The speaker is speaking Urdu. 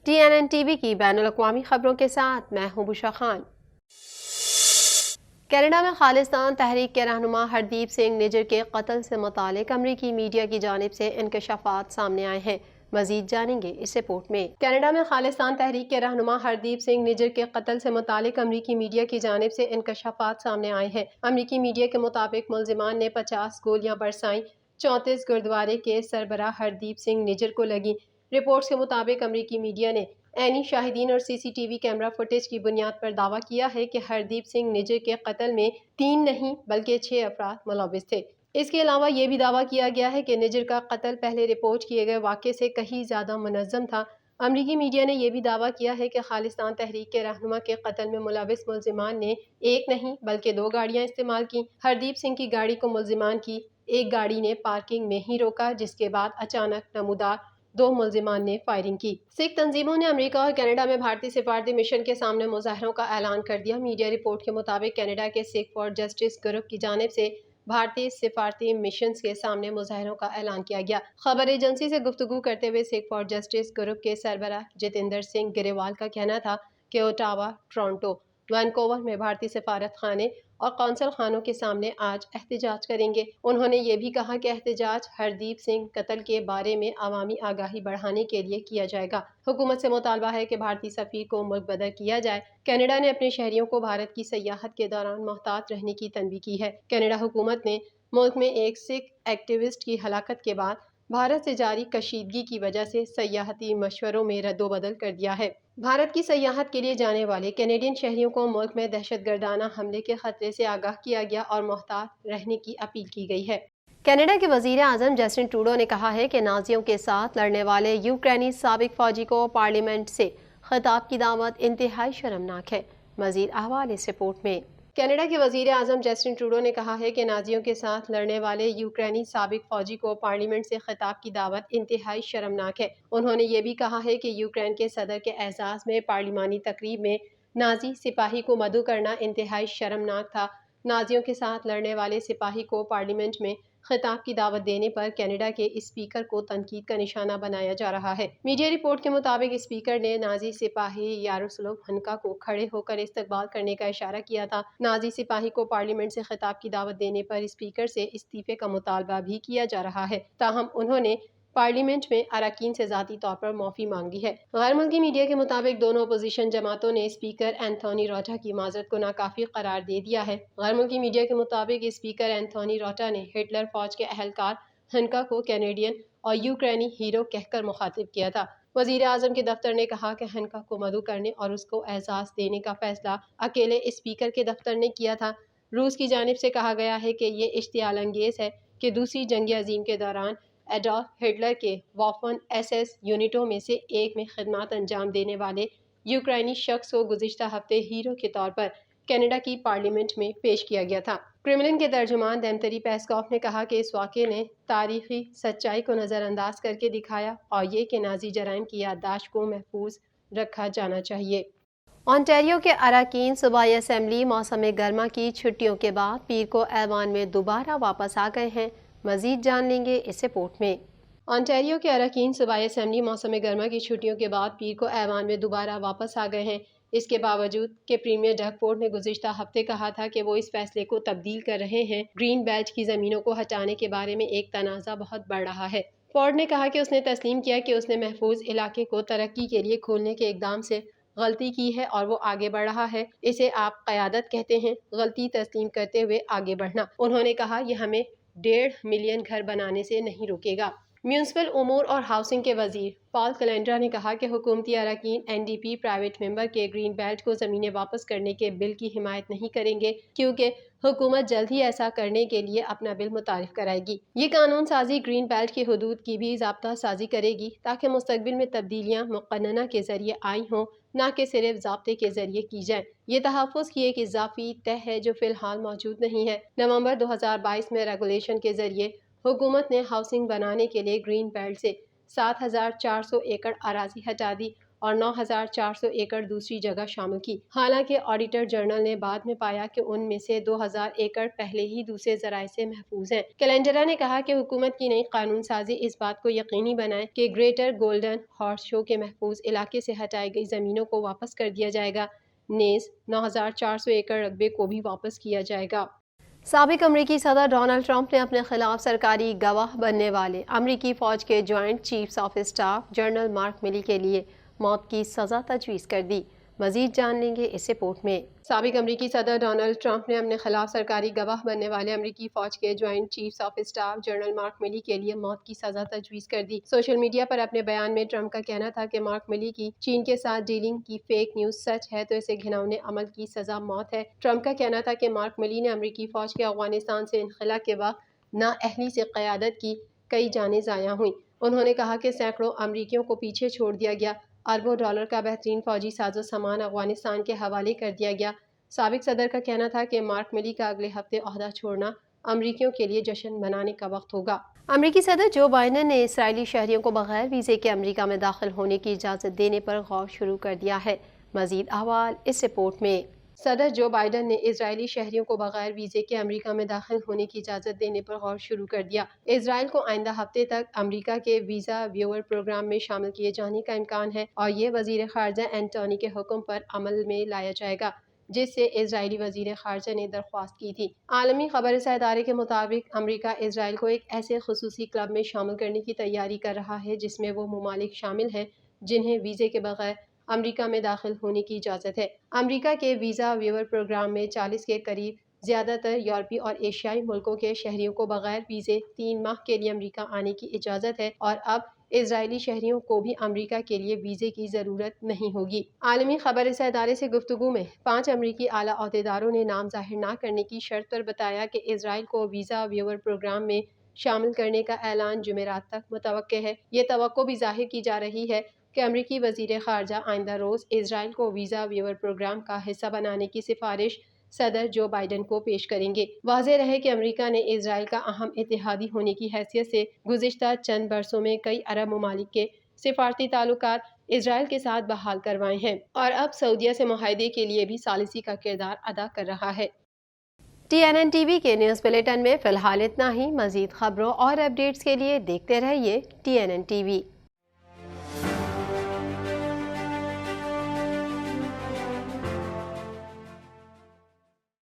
TNN TV کی بین الاقوامی خبروں کے ساتھ میں ہوں بشرا خان۔ کینیڈا میں خالصتان تحریک کے رہنما ہردیپ سنگھ نجر کے قتل سے متعلق امریکی میڈیا کی جانب سے انکشافات سامنے آئے ہیں۔ مزید جانیں گے اس رپورٹ میں۔ کینیڈا میں خالصتان تحریک کے رہنما ہردیپ سنگھ نجر کے قتل سے متعلق امریکی میڈیا کی جانب سے انکشافات سامنے آئے ہیں۔ امریکی میڈیا کے مطابق ملزمان نے 50 گولیاں برسائیں، 34 گردوارے کے سربراہ ہردیپ سنگھ نجر کو لگیں۔ رپورٹس کے مطابق امریکی میڈیا نے عینی شاہدین اور CCTV کیمرہ فوٹیج کی بنیاد پر دعویٰ کیا ہے کہ ہردیپ سنگھ نجر کے قتل میں 3 نہیں بلکہ 6 افراد ملوث تھے۔ اس کے علاوہ یہ بھی دعویٰ کیا گیا ہے کہ نجر کا قتل پہلے رپورٹ کیے گئے واقعے سے کہیں زیادہ منظم تھا۔ امریکی میڈیا نے یہ بھی دعویٰ کیا ہے کہ خالصتان تحریک کے رہنما کے قتل میں ملوث ملزمان نے 1 نہیں بلکہ 2 گاڑیاں استعمال کیں۔ ہردیپ سنگھ کی گاڑی کو ملزمان کی ایک گاڑی نے پارکنگ میں ہی روکا، جس کے بعد اچانک نمودار 2 ملزمان نے فائرنگ کی۔ سکھ تنظیموں نے امریکہ اور کینیڈا میں بھارتی سفارتی مشن کے سامنے مظاہروں کا اعلان کر دیا۔ میڈیا رپورٹ کے مطابق کینیڈا کے سکھ فار جسٹس گروپ کی جانب سے بھارتی سفارتی مشنز کے سامنے مظاہروں کا اعلان کیا گیا۔ خبر ایجنسی سے گفتگو کرتے ہوئے سکھ فار جسٹس گروپ کے سربراہ جتیندر سنگھ گریوال کا کہنا تھا کہ اوٹاوا، ٹورنٹو، وینکوور میں بھارتی سفارت خانے اور قونصل خانوں کے سامنے آج احتجاج کریں گے۔ انہوں نے یہ بھی کہا کہ احتجاج ہردیپ سنگھ قتل کے بارے میں عوامی آگاہی بڑھانے کے لیے کیا جائے گا۔ حکومت سے مطالبہ ہے کہ بھارتی سفیر کو ملک بدر کیا جائے۔ کینیڈا نے اپنے شہریوں کو بھارت کی سیاحت کے دوران محتاط رہنے کی تنبیہ کی ہے۔ کینیڈا حکومت نے ملک میں ایک سکھ ایکٹیوسٹ کی ہلاکت کے بعد بھارت سے جاری کشیدگی کی وجہ سے سیاحتی مشوروں میں رد و بدل کر دیا ہے۔ بھارت کی سیاحت کے لیے جانے والے کینیڈین شہریوں کو ملک میں دہشت گردانہ حملے کے خطرے سے آگاہ کیا گیا اور محتاط رہنے کی اپیل کی گئی ہے۔ کینیڈا کے وزیر اعظم جسٹن ٹروڈو نے کہا ہے کہ نازیوں کے ساتھ لڑنے والے یوکرینی سابق فوجی کو پارلیمنٹ سے خطاب کی دعوت انتہائی شرمناک ہے۔ مزید احوال اس رپورٹ میں۔ کینیڈا کے وزیر اعظم جسٹن ٹروڈو نے کہا ہے کہ نازیوں کے ساتھ لڑنے والے یوکرینی سابق فوجی کو پارلیمنٹ سے خطاب کی دعوت انتہائی شرمناک ہے۔ انہوں نے یہ بھی کہا ہے کہ یوکرین کے صدر کے اعزاز میں پارلیمانی تقریب میں نازی سپاہی کو مدعو کرنا انتہائی شرمناک تھا۔ نازیوں کے ساتھ لڑنے والے سپاہی کو پارلیمنٹ میں خطاب کی دعوت دینے پر کینیڈا کے اسپیکر کو تنقید کا نشانہ بنایا جا رہا ہے۔ میڈیا رپورٹ کے مطابق اسپیکر نے نازی سپاہی یاروسلو ہنکا کو کھڑے ہو کر استقبال کرنے کا اشارہ کیا تھا۔ نازی سپاہی کو پارلیمنٹ سے خطاب کی دعوت دینے پر اسپیکر سے استعفے کا مطالبہ بھی کیا جا رہا ہے، تاہم انہوں نے پارلیمنٹ میں اراکین سے ذاتی طور پر معافی مانگی ہے۔ غیر ملکی میڈیا کے مطابق دونوں اپوزیشن جماعتوں نے اسپیکر اینتھونی روٹا کی معذرت کو ناکافی قرار دے دیا ہے۔ غیر ملکی میڈیا کے مطابق اسپیکر اینتھونی روٹا نے ہٹلر فوج کے اہلکار ہنکا کو کینیڈین اور یوکرینی ہیرو کہہ کر مخاطب کیا تھا۔ وزیر اعظم کے دفتر نے کہا کہ ہنکا کو مدعو کرنے اور اس کو اعزاز دینے کا فیصلہ اکیلے اسپیکر کے دفتر نے کیا تھا۔ روس کی جانب سے کہا گیا ہے کہ یہ اشتعال انگیز ہے کہ دوسری جنگ عظیم کے دوران ایڈولف ہٹلر کے وافن SS یونٹوں میں سے ایک میں خدمات انجام دینے والے یوکرینی شخص کو گزشتہ ہفتے ہیرو کے طور پر کینیڈا کی پارلیمنٹ میں پیش کیا گیا تھا۔ کرملن کے ترجمان دمتری پیسکوف نے کہا کہ اس واقعے نے تاریخی سچائی کو نظر انداز کر کے دکھایا اور یہ کہ نازی جرائم کی یادداشت کو محفوظ رکھا جانا چاہیے۔ اونٹاریو کے اراکین صوبائی اسمبلی موسم گرما کی چھٹیوں کے بعد پیر کو ایوان میں دوبارہ واپس آ گئے ہیں۔ مزید جان لیں گے اس رپورٹ میں۔ اونٹاریو کے اراکین صوبائی اسمبلی موسم گرما کی چھٹیوں کے بعد پیر کو ایوان میں دوبارہ واپس آ گئے ہیں۔ اس کے باوجود کہ پریمیئر ڈگ فورڈ نے گزشتہ ہفتے کہا تھا کہ وہ اس فیصلے کو تبدیل کر رہے ہیں، گرین بیلٹ کی زمینوں کو ہٹانے کے بارے میں ایک تنازع بہت بڑھ رہا ہے۔ فورڈ نے کہا کہ اس نے تسلیم کیا کہ اس نے محفوظ علاقے کو ترقی کے لیے کھولنے کے اقدام سے غلطی کی ہے اور وہ آگے بڑھ رہا ہے۔ اسے آپ قیادت کہتے ہیں، غلطی تسلیم کرتے ہوئے آگے بڑھنا۔ انہوں نے کہا یہ ہمیں 1.5 ملین گھر بنانے سے نہیں روکے گا۔ میونسپل امور اور ہاؤسنگ کے وزیر پال کلینڈرا نے کہا کہ حکومتی اراکین NDP پرائیویٹ ممبر کے گرین بیلٹ کو زمینیں واپس کرنے کے بل کی حمایت نہیں کریں گے، کیونکہ حکومت جلد ہی ایسا کرنے کے لیے اپنا بل متعارف کرائے گی۔ یہ قانون سازی گرین بیلٹ کی حدود کی بھی ضابطہ سازی کرے گی تاکہ مستقبل میں تبدیلیاں مقننہ کے ذریعے آئی ہوں، نہ کہ صرف ضابطے کے ذریعے کی جائیں۔ یہ تحفظ کی ایک اضافی تہ ہے جو فی الحال موجود نہیں ہے۔ نومبر 2022 میں ریگولیشن کے ذریعے حکومت نے ہاؤسنگ بنانے کے لیے گرین بیلٹ سے 7,400 ایکڑ اراضی ہٹا دی اور 9,400 ایکڑ دوسری جگہ شامل کی۔ حالانکہ آڈیٹر جنرل نے بعد میں پایا کہ ان میں سے 2,000 ایکڑ پہلے ہی دوسرے ذرائع سے محفوظ ہیں۔ کیلنڈرا نے کہا کہ حکومت کی نئی قانون سازی اس بات کو یقینی بنائے کہ گریٹر گولڈن ہارس شو کے محفوظ علاقے سے ہٹائی گئی زمینوں کو واپس کر دیا جائے گا، نیز 9,400 ایکڑ رقبے کو بھی واپس کیا جائے گا۔ سابق امریکی صدر ڈونلڈ ٹرمپ نے اپنے خلاف سرکاری گواہ بننے والے امریکی فوج کے joint chiefs of staff general mark ملی کے لیے موت کی سزا تجویز کر دی۔ مزید جان لیں گے اس رپورٹ میں۔ سابق امریکی صدر ڈونلڈ ٹرمپ نے اپنے خلاف سرکاری گواہ بننے والے امریکی فوج کے joint chiefs of staff general mark ملی کے لیے موت کی سزا تجویز کر دی۔ سوشل میڈیا پر اپنے بیان میں ٹرمپ کا کہنا تھا کہ مارک ملی کی چین کے ساتھ ڈیلنگ کی فیک نیوز سچ ہے تو اسے گھناؤنے عمل کی سزا موت ہے۔ ٹرمپ کا کہنا تھا کہ مارک ملی نے امریکی فوج کے افغانستان سے انخلا کے وقت نااہلی سے قیادت کی، کئی جانیں ضائع ہوئیں۔ انہوں نے کہا کہ سینکڑوں امریکیوں کو پیچھے چھوڑ دیا گیا، اربوں ڈالر کا بہترین فوجی ساز و سامان افغانستان کے حوالے کر دیا گیا۔ سابق صدر کا کہنا تھا کہ مارک ملی کا اگلے ہفتے عہدہ چھوڑنا امریکیوں کے لیے جشن منانے کا وقت ہوگا۔ امریکی صدر جو بائیڈن نے اسرائیلی شہریوں کو بغیر ویزے کے امریکہ میں داخل ہونے کی اجازت دینے پر غور شروع کر دیا ہے۔ مزید احوال اس رپورٹ میں۔ صدر جو بائیڈن نے اسرائیلی شہریوں کو بغیر ویزے کے امریکہ میں داخل ہونے کی اجازت دینے پر غور شروع کر دیا۔ اسرائیل کو آئندہ ہفتے تک امریکہ کے ویزا ویور پروگرام میں شامل کیے جانے کا امکان ہے اور یہ وزیر خارجہ اینٹونی کے حکم پر عمل میں لایا جائے گا، جس سے اسرائیلی وزیر خارجہ نے درخواست کی تھی۔ عالمی خبر رساں ادارے کے مطابق امریکہ اسرائیل کو ایک ایسے خصوصی کلب میں شامل کرنے کی تیاری کر رہا ہے جس میں وہ ممالک شامل ہیں جنہیں ویزے کے بغیر امریکہ میں داخل ہونے کی اجازت ہے۔ امریکہ کے ویزا ویور پروگرام میں 40 کے قریب زیادہ تر یورپی اور ایشیائی ملکوں کے شہریوں کو بغیر ویزے 3 ماہ کے لیے امریکہ آنے کی اجازت ہے اور اب اسرائیلی شہریوں کو بھی امریکہ کے لیے ویزے کی ضرورت نہیں ہوگی۔ عالمی خبر رساں ادارے سے گفتگو میں 5 امریکی اعلیٰ عہدیداروں نے نام ظاہر نہ کرنے کی شرط پر بتایا کہ اسرائیل کو ویزا ویور پروگرام میں شامل کرنے کا اعلان جمعرات تک متوقع ہے۔ یہ توقع بھی ظاہر کی جا رہی ہے کہ امریکی وزیر خارجہ آئندہ روز اسرائیل کو ویزا ویور پروگرام کا حصہ بنانے کی سفارش صدر جو بائیڈن کو پیش کریں گے۔ واضح رہے کہ امریکہ نے اسرائیل کا اہم اتحادی ہونے کی حیثیت سے گزشتہ چند برسوں میں کئی عرب ممالک کے سفارتی تعلقات اسرائیل کے ساتھ بحال کروائے ہیں اور اب سعودیہ سے معاہدے کے لیے بھی ثالثی کا کردار ادا کر رہا ہے۔ TNN TV کے نیوز بلیٹن میں فی الحال اتنا ہی۔ مزید خبروں اور اپڈیٹس کے لیے دیکھتے رہیے TNN TV۔